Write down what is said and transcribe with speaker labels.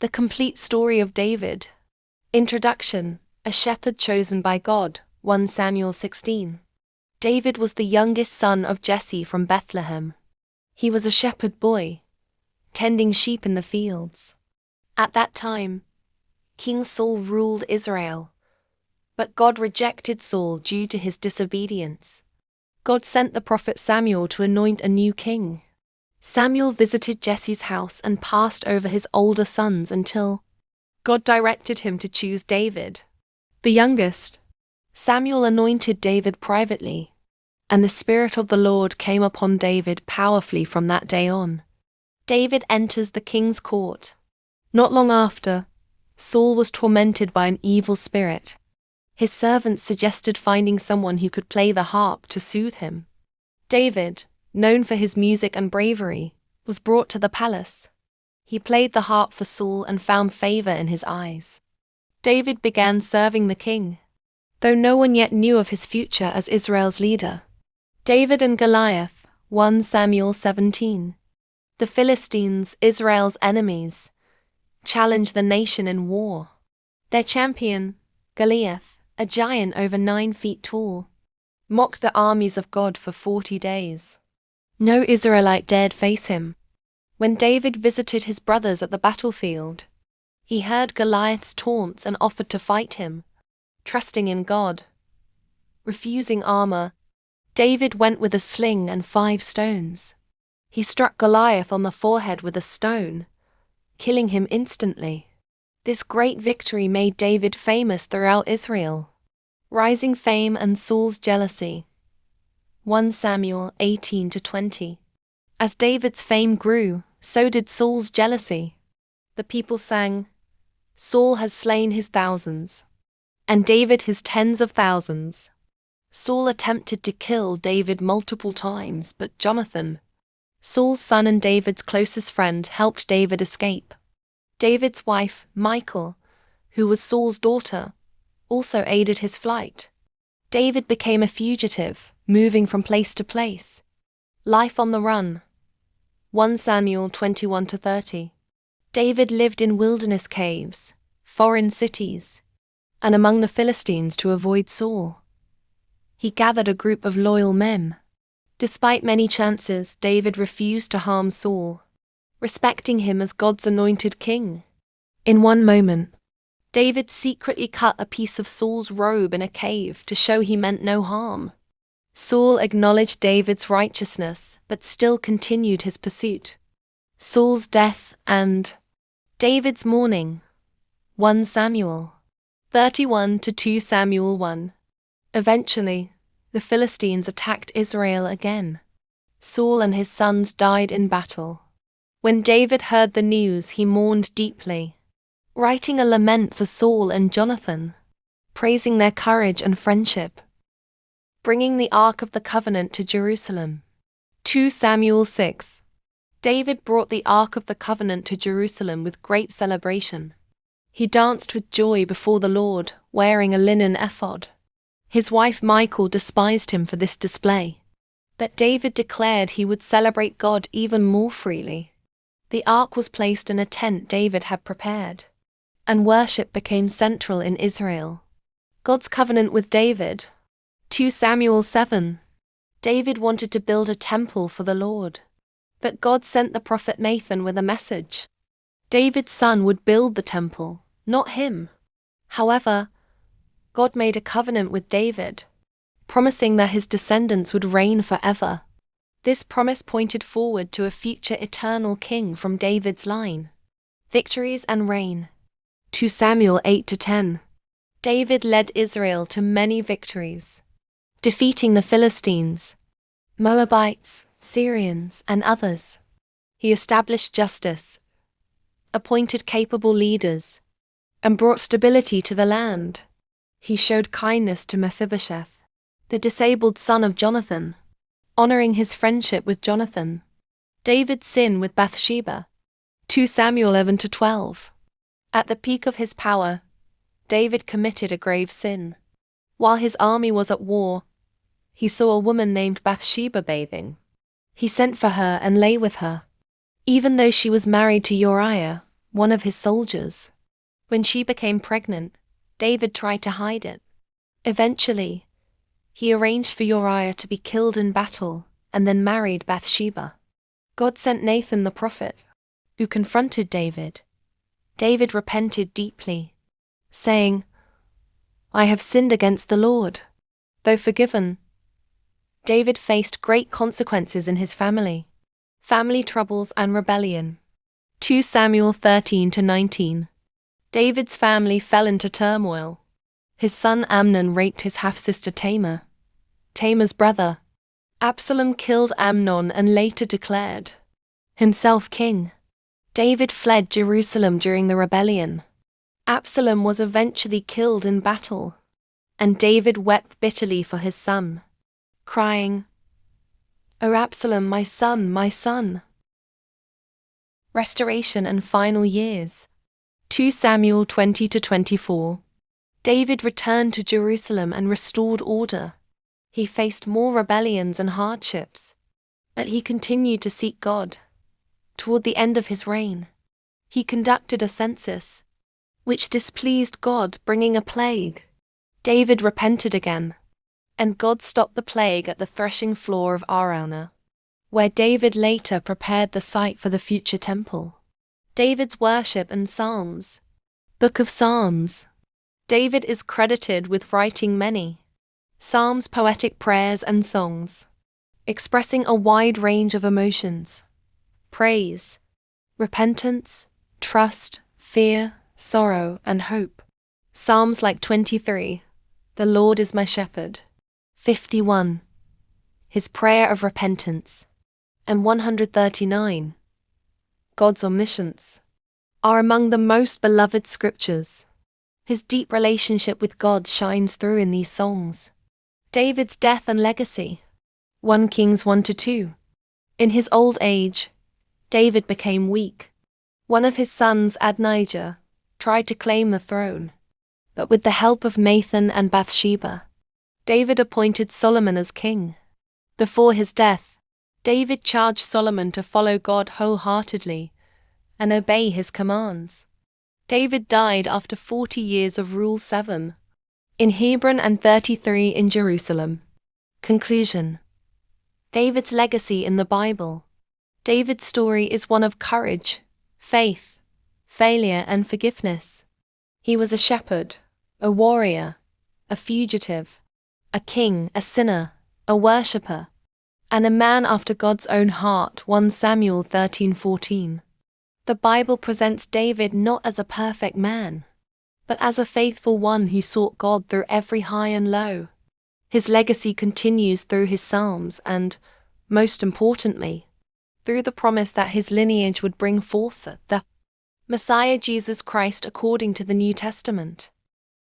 Speaker 1: The complete story of David. Introduction: a shepherd chosen by God, 1 Samuel 16. David was the youngest son of Jesse from Bethlehem. He was a shepherd boy, tending sheep in the fields. At that time, King Saul ruled Israel. But God rejected Saul due to his disobedience. God sent the prophet Samuel to anoint a new king. Samuel visited Jesse's house and passed over his older sons until God directed him to choose David, the youngest. Samuel anointed David privately, and the Spirit of the Lord came upon David powerfully from that day on. David enters the king's court. Not long after, Saul was tormented by an evil spirit. His servants suggested finding someone who could play the harp to soothe him. David, known for his music and bravery, was brought to the palace. He played the harp for Saul and found favor in his eyes. David began serving the king, though no one yet knew of his future as Israel's leader. David and Goliath, 1 Samuel 17. The Philistines, Israel's enemies, challenged the nation in war. Their champion, Goliath, a giant over 9 feet tall, mocked the armies of God for 40 days. No Israelite dared face him. When David visited his brothers at the battlefield, he heard Goliath's taunts and offered to fight him. Trusting in God, refusing armor, David went with a sling and 5 stones. He struck Goliath on the forehead with a stone, killing him instantly. This great victory made David famous throughout Israel. Rising fame and Saul's jealousy. 1 Samuel 18-20. As David's fame grew, so did Saul's jealousy. The people sang, "Saul has slain his thousands, and David his tens of thousands." Saul attempted to kill David multiple times, but Jonathan, Saul's son and David's closest friend, helped David escape. David's wife, Michal, who was Saul's daughter, also aided his flight. David became a fugitive, moving from place to place. Life on the run. 1 Samuel 21-30. David lived in wilderness caves, foreign cities, and among the Philistines to avoid Saul. He gathered a group of loyal men. Despite many chances, David refused to harm Saul, respecting him as God's anointed king. In one moment, David secretly cut a piece of Saul's robe in a cave to show he meant no harm. Saul acknowledged David's righteousness, but still continued his pursuit. Saul's death and David's mourning. 1 Samuel 31-2 Samuel 1. Eventually, the Philistines attacked Israel again. Saul and his sons died in battle. When David heard the news, he mourned deeply, writing a lament for Saul and Jonathan, praising their courage and friendship. Bringing the Ark of the Covenant to Jerusalem. 2 Samuel 6. David brought the Ark of the Covenant to Jerusalem with great celebration. He danced with joy before the Lord, wearing a linen ephod. His wife Michal despised him for this display, but David declared he would celebrate God even more freely. The ark was placed in a tent David had prepared, and worship became central in Israel. God's covenant with David. 2 Samuel 7. David wanted to build a temple for the Lord, but God sent the prophet Nathan with a message. David's son would build the temple, not him. However, God made a covenant with David, promising that his descendants would reign forever. This promise pointed forward to a future eternal king from David's line. Victories and reign. 2 Samuel 8-10. David led Israel to many victories, defeating the Philistines, Moabites, Syrians, and others. He established justice, appointed capable leaders, and brought stability to the land. He showed kindness to Mephibosheth, the disabled son of Jonathan, honoring his friendship with Jonathan. David's sin with Bathsheba. 2 Samuel 11-12. At the peak of his power, David committed a grave sin. While his army was at war, he saw a woman named Bathsheba bathing. He sent for her and lay with her. Even though she was married to Uriah, one of his soldiers. When she became pregnant, David tried to hide it. Eventually, he arranged for Uriah to be killed in battle and then married Bathsheba. God sent Nathan the prophet, who confronted David. David repented deeply, saying, "I have sinned against the Lord." Though forgiven, David faced great consequences in his family troubles and rebellion. 2 Samuel 13-19. David's family fell into turmoil. His son Amnon raped his half-sister Tamar. Tamar's brother, Absalom, killed Amnon and later declared himself king. David fled Jerusalem during the rebellion. Absalom was eventually killed in battle, and David wept bitterly for his son, crying, "O Absalom, my son, my son." Restoration and final years. 2 Samuel 20-24. David returned to Jerusalem and restored order. He faced more rebellions and hardships, but he continued to seek God. Toward the end of his reign, he conducted a census, which displeased God, bringing a plague. David repented again, and God stopped the plague at the threshing floor of Araunah, where David later prepared the site for the future temple. David's worship and Psalms. Book of Psalms. David is credited with writing many Psalms, poetic prayers and songs, expressing a wide range of emotions: praise, repentance, trust, fear, sorrow, and hope. Psalms like 23, "The Lord is my shepherd," 51, his prayer of repentance, and 139, God's omniscience, are among the most beloved scriptures. His deep relationship with God shines through in these songs. David's death and legacy. 1 Kings 1-2. In his old age, David became weak. One of his sons, Adonijah, tried to claim the throne, but with the help of Nathan and Bathsheba, David appointed Solomon as king. Before his death, David charged Solomon to follow God wholeheartedly and obey his commands. David died after 40 years of rule, 7 in Hebron and 33 in Jerusalem. Conclusion. David's legacy in the Bible. David's story is one of courage, faith, failure, and forgiveness. He was a shepherd, a warrior, a fugitive, a king, a sinner, a worshipper, and a man after God's own heart. 1 Samuel 13-14. The Bible presents David not as a perfect man, but as a faithful one who sought God through every high and low. His legacy continues through his Psalms and, most importantly, through the promise that his lineage would bring forth the Messiah, Jesus Christ, according to the New Testament.